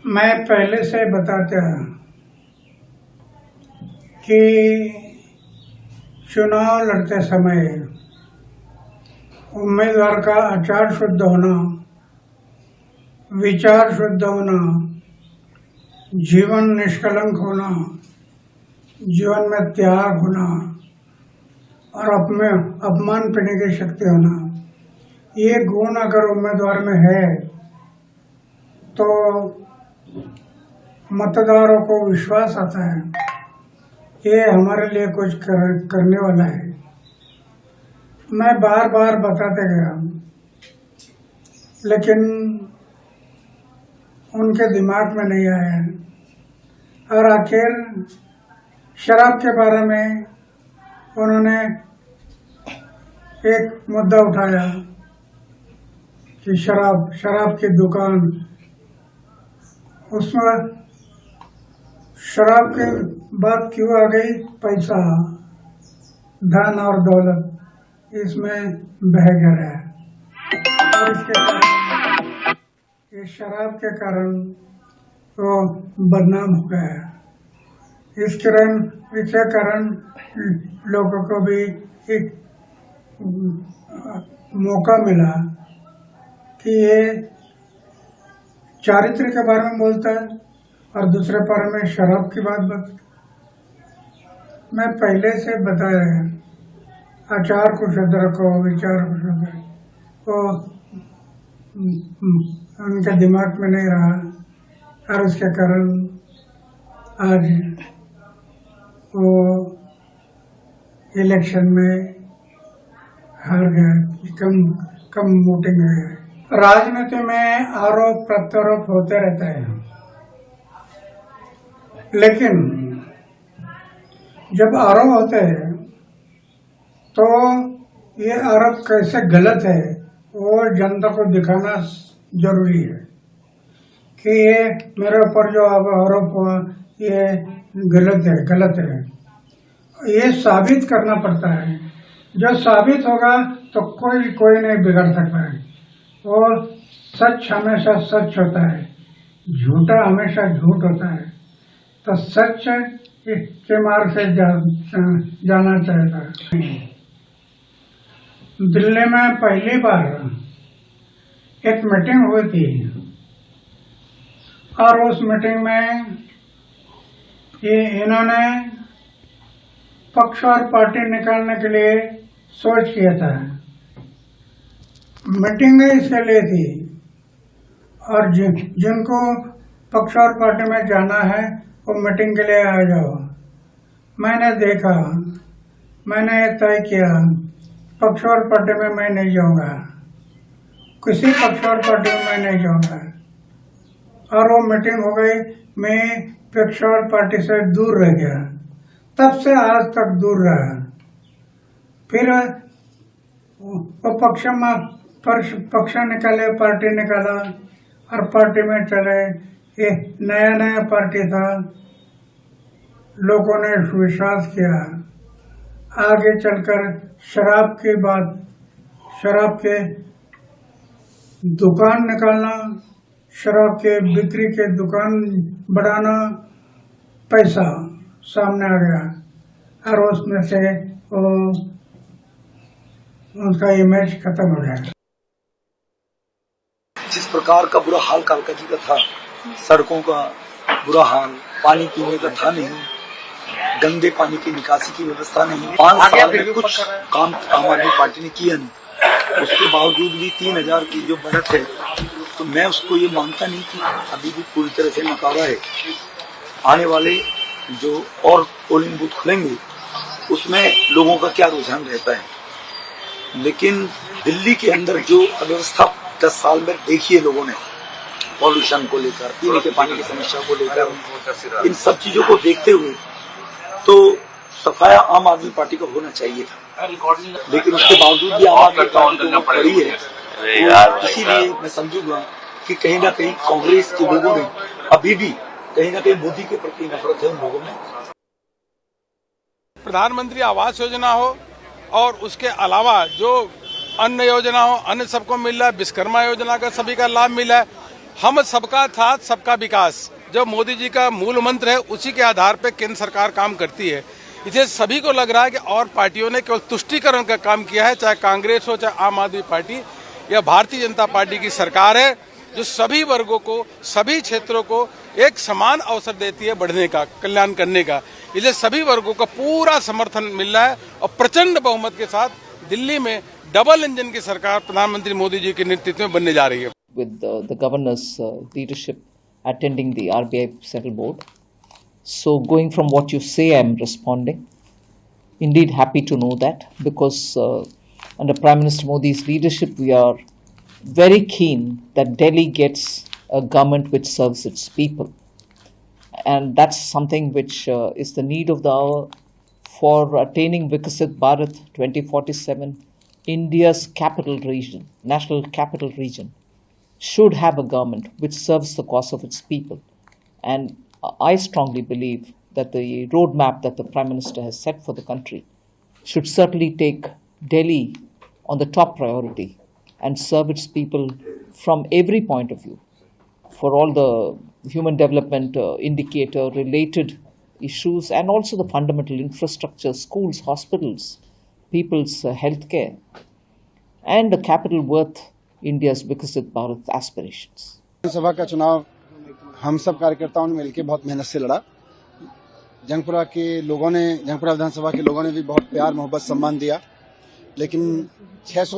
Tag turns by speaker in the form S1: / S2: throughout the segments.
S1: मैं पहले से बताता कि चुनाव लड़ते समय उम्मीदवार का आचार शुद्ध होना, विचार शुद्ध होना, जीवन निष्कलंक होना, जीवन में त्याग होना और अपमान पीने की शक्ति होना, ये गुण अगर उम्मीदवार में है तो मतदारों को विश्वास आता है ये हमारे लिए कुछ करने वाला है। मैं बार बार बताते गया, लेकिन उनके दिमाग में नहीं आया और आखिर शराब के बारे में उन्होंने एक मुद्दा उठाया कि शराब की दुकान, उसमें शराब की बात क्यों आ गई? पैसा, धन और दौलत इसमें बह गया है और इसके कारण, इस शराब के कारण वो बदनाम हो गया है। इसके कारण लोगों को भी एक मौका मिला कि ये चारित्र के बारे में बोलता है और दूसरे बारे में शराब की बात बता। मैं पहले से बता रहा हूँ, आचार को शुद्ध रखो, विचार को शुद्ध रखो, उनके दिमाग में नहीं रहा और उसके कारण आज वो इलेक्शन में हार गए, कम वोटिंग है। राजनीति में आरोप प्रत्यारोप होते रहते हैं, लेकिन जब आरोप होते हैं तो ये आरोप कैसे गलत है वो जनता को दिखाना जरूरी है कि ये मेरे ऊपर जो आरोप हुआ ये गलत है। ये साबित करना पड़ता है। जो साबित होगा तो कोई नहीं बिगड़ सकता है। और सच हमेशा सच होता है, झूठा हमेशा झूठ होता है। तो सच के मार्ग से जाना चाहता है। दिल्ली में पहली बार एक मीटिंग हुई थी और उस मीटिंग में इन्होंने पक्ष और पार्टी निकालने के लिए सोच किया था। मीटिंग इसके लिए थी और जिनको पक्ष और पार्टी में जाना है वो मीटिंग के लिए आ जाओ। मैंने देखा, मैंने तय किया पक्ष और पार्टी में मैं नहीं जाऊंगा, किसी पक्ष और पार्टी में मैं नहीं जाऊंगा। और वो मीटिंग हो गई, मैं पक्ष और पार्टी से दूर रह गया। तब से आज तक दूर रहा। फिर वो पक्ष निकाले, पार्टी निकाला और पार्टी में चले। ये नया पार्टी था, लोगों ने विश्वास किया। आगे चलकर शराब की बात, शराब के दुकान निकालना, शराब के बिक्री के दुकान बढ़ाना, पैसा सामने आ गया और उसमें से उनका इमेज खत्म हो गया।
S2: जिस प्रकार का बुरा हाल कालका जी का था, सड़कों का बुरा हाल, पानी पीने का था नहीं, गंदे पानी की निकासी की व्यवस्था नहीं, 5 साल में कुछ काम आम आदमी पार्टी ने किया नहीं। उसके बावजूद भी 3000 की जो बढ़त है, तो मैं उसको ये मानता नहीं कि अभी भी पूरी तरह से नकारा है। आने वाले जो और पोलिंग बूथ खुलेंगे उसमें लोगों का क्या रुझान रहता है। लेकिन दिल्ली के अंदर जो अव्यवस्था 10 साल में देखी है लोगों ने, पॉल्यूशन को लेकर, पीने के पानी की समस्या को लेकर, इन सब चीजों को देखते हुए तो सफाया आम आदमी पार्टी को होना चाहिए था। लेकिन उसके बावजूद भी आम आदमी पार्टी को पड़ी है। तो इसीलिए मैं समझूंगा कि कहीं ना कहीं कांग्रेस के लोगों ने अभी भी कहीं ना कहीं मोदी के प्रति नफरत है उन लोगों में।
S3: प्रधानमंत्री आवास योजना हो और उसके अलावा जो अन्य योजना हो, अन्य सबको मिल रहा है, विश्वकर्मा योजना का सभी का लाभ मिला है। हम सबका साथ सबका विकास जो मोदी जी का मूल मंत्र है, उसी के आधार पर केंद्र सरकार काम करती है। इसे सभी को लग रहा है कि और पार्टियों ने केवल तुष्टीकरण का काम किया है, चाहे कांग्रेस हो, चाहे आम आदमी पार्टी या भारतीय जनता पार्टी की सरकार है जो सभी वर्गों को, सभी क्षेत्रों को एक समान अवसर देती है बढ़ने का, कल्याण करने का। इसलिए सभी वर्गों का पूरा समर्थन मिल रहा है और प्रचंड बहुमत के साथ दिल्ली में डबल इंजन की सरकार प्रधानमंत्री मोदी जी के नेतृत्व में बनने जा रही है।
S4: With the governor's leadership attending the RBI Central Board. So going from what you say, I am responding. Indeed happy to know that, because under Prime Minister Modi's leadership, we are very keen that Delhi gets a government which serves its people. And that's something which is the need of the hour for attaining Viksit Bharat 2047, India's capital region, national capital region, should have a government which serves the cause of its people. And I strongly believe that the roadmap that the Prime Minister has set for the country should certainly take Delhi on the top priority and serve its people from every point of view, for all the human development indicator related issues and also the fundamental infrastructure, schools, hospitals, people's health care, and the capital worth India's Viksit Bharat aspirations.
S5: विधानसभा का चुनाव हम सब कार्यकर्ताओं ने मिलकर बहुत मेहनत से लड़ा। जंगपुरा विधानसभा के लोगों ने भी बहुत प्यार, मोहब्बत, सम्मान दिया, लेकिन 600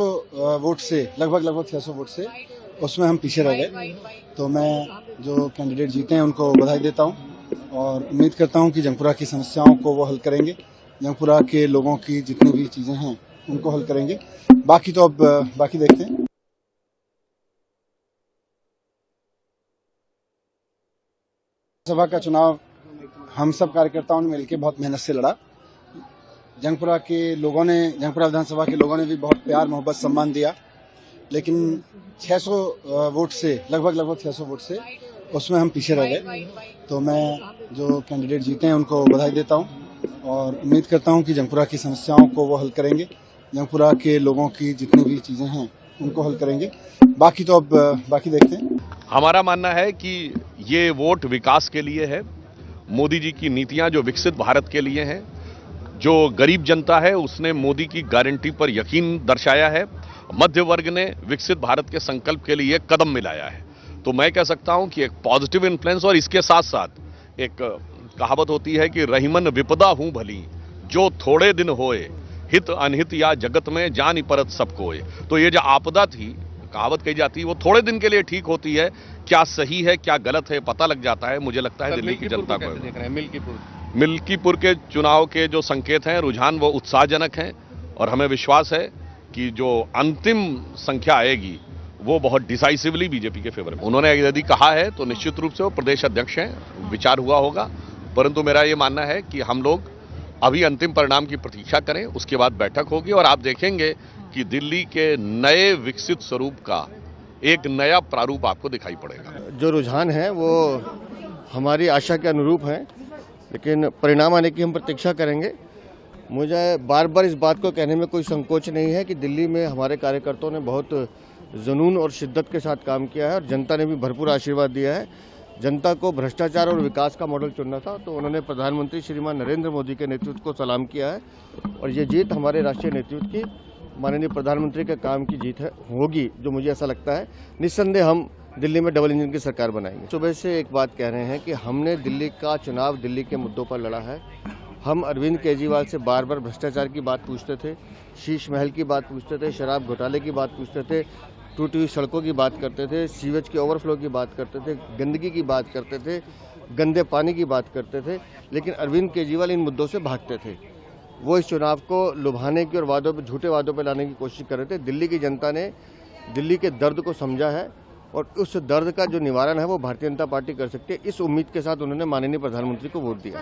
S5: वोट से लगभग 600 वोट से उसमें हम पीछे रह गए। तो मैं जो कैंडिडेट जीते हैं उनको बधाई देता हूं और उम्मीद करता हूं कि जंगपुरा की समस्याओं को वो हल करेंगे, जंगपुरा के लोगों की जितनी भी चीजें हैं उनको हल करेंगे। बाकी तो अब बाकी देखते हैं। सभा का चुनाव हम सब कार्यकर्ताओं ने मिलकर बहुत मेहनत से लड़ा। जंगपुरा विधानसभा के लोगों ने भी बहुत प्यार, मोहब्बत, सम्मान दिया, लेकिन 600 वोट से लगभग 600 वोट से उसमें हम पीछे रह गए। तो मैं जो कैंडिडेट जीते हैं उनको बधाई देता हूं और उम्मीद करता हूं कि जंगपुरा की समस्याओं को वो हल करेंगे, जंगपुरा के लोगों की जितनी भी चीजें हैं उनको हल करेंगे। बाकी तो अब बाकी देखते हैं।
S6: हमारा मानना है कि ये वोट विकास के लिए है, मोदी जी की नीतियां जो विकसित भारत के लिए हैं, जो गरीब जनता है उसने मोदी की गारंटी पर यकीन दर्शाया है, मध्य वर्ग ने विकसित भारत के संकल्प के लिए कदम मिलाया है। तो मैं कह सकता हूं कि एक पॉजिटिव इन्फ्लुएंस, और इसके साथ साथ एक कहावत होती है कि रहीमन विपदा हूं भली जो थोड़े दिन होए, हित अनहित या जगत में जान परत सब कोय। तो ये जो आपदा थी, कहावत कही जाती है, वो थोड़े दिन के लिए ठीक होती है, क्या सही है क्या गलत है पता लग जाता है। मुझे लगता है दिल्ली की जनता को देख रहे हैं मिल्कीपुर के चुनाव के जो संकेत हैं, रुझान, वो उत्साहजनक हैं और हमें विश्वास है कि जो अंतिम संख्या आएगी वो बहुत डिसाइसिवली बीजेपी के फेवर में। उन्होंने यदि कहा है तो निश्चित रूप से वो प्रदेश अध्यक्ष हैं, विचार हुआ होगा, परंतु मेरा ये मानना है कि हम लोग अभी अंतिम परिणाम की प्रतीक्षा करें, उसके बाद बैठक होगी और आप देखेंगे कि दिल्ली के नए विकसित स्वरूप का एक नया प्रारूप आपको दिखाई पड़ेगा।
S7: जो रुझान है वो हमारी आशा के अनुरूप हैं, लेकिन परिणाम आने की हम प्रतीक्षा करेंगे। मुझे बार बार इस बात को कहने में कोई संकोच नहीं है कि दिल्ली में हमारे कार्यकर्ताओं ने बहुत जुनून और शिद्दत के साथ काम किया है और जनता ने भी भरपूर आशीर्वाद दिया है। जनता को भ्रष्टाचार और विकास का मॉडल चुनना था, तो उन्होंने प्रधानमंत्री श्रीमान नरेंद्र मोदी के नेतृत्व को सलाम किया है और ये जीत हमारे राष्ट्रीय नेतृत्व की, माननीय प्रधानमंत्री के काम की जीत होगी, जो मुझे ऐसा लगता है। निस्संदेह हम दिल्ली में डबल इंजन की सरकार बनाएंगे। सुबह से एक बात कह रहे हैं कि हमने दिल्ली का चुनाव दिल्ली के मुद्दों पर लड़ा है। हम अरविंद केजरीवाल से बार बार भ्रष्टाचार की बात पूछते थे, शीश महल की बात पूछते थे, शराब घोटाले की बात पूछते थे, टूटी हुई सड़कों की बात करते थे, सीवेज के ओवरफ्लो की बात करते थे, गंदगी की बात करते थे, गंदे पानी की बात करते थे, लेकिन अरविंद केजरीवाल इन मुद्दों से भागते थे। वो इस चुनाव को लुभाने की और झूठे वादों पर लाने की कोशिश कर रहे थे। दिल्ली की जनता ने दिल्ली के दर्द को समझा है और उस दर्द का जो निवारण है वो भारतीय जनता पार्टी कर सकती है। इस उम्मीद के साथ उन्होंने माननीय प्रधानमंत्री को वोट दिया।